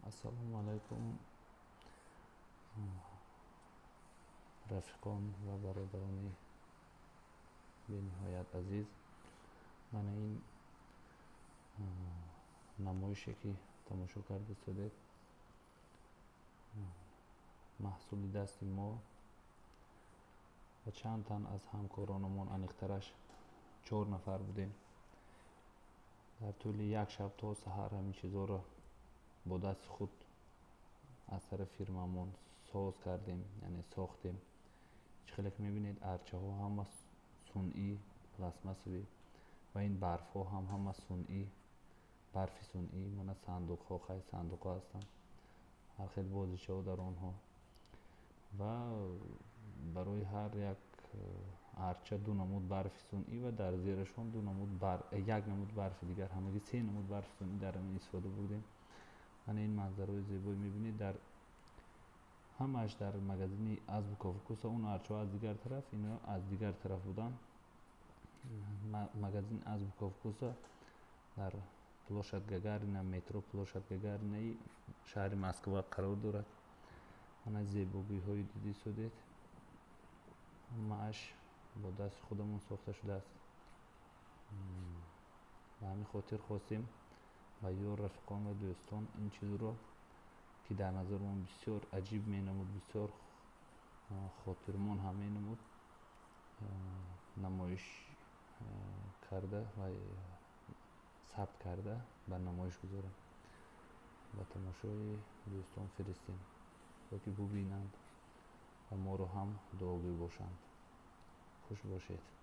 ассалому алайкум рафиқон ва бародарони бениҳоят азиз. Мана ин намоише ки тамошо карда шудед маҳсули дасти мо ва чанд тан аз ҳамкоронамон, аниқтараш 4 нафар будем. дар тӯли як шаб то саҳар ҳамин чизоро бо дасти худ аз тарафи фирмамон соз кардем, яъне сохтем. хеле ки мебинед арчаҳо ҳама сунъӣ, пластмассови ва ин барфҳо ҳам ҳама сунъӣ, барфи сунъӣ. мана сандуқҳо, хай сандуқҳо ҳастанд, ҳар хел бозичаҳо дар онҳо ва барои ҳар як арча 2 намуд барфи сунъӣ ва дар зерашон 2 намуд як намуд барфи дигар, ҳамагӣ 3 намуд барфи сунъӣ дар ин истифода бурдем. мана ин манзараҳои зебои мебинед дар ҳамааш дар магазини азбу кофекуса. Он арчаҳо аз дигар тараф, ино аз дигар тараф буданд. магазини азбу кофекуса дар плошад Гагарина, метро плошад Гагаринаи шаҳри Москва қарор дорад. мана зебогиҳои дидӣ шудед, ҳамааш бо дасти худамон сохта шудааст. ба ҳамин хотир хостем ба ёр, рафиқон ва дӯстон ин чизро ки дар назармон бисёр аҷиб менамуд, бисёр хотирмон ҳам менамуд, намоиш карда ва сабт карда ба намоиш гузорем, ба тамошои дӯстон фиристем, то ки бубинанд ва моро ҳам дуогӯ бошанд. хуш бошед.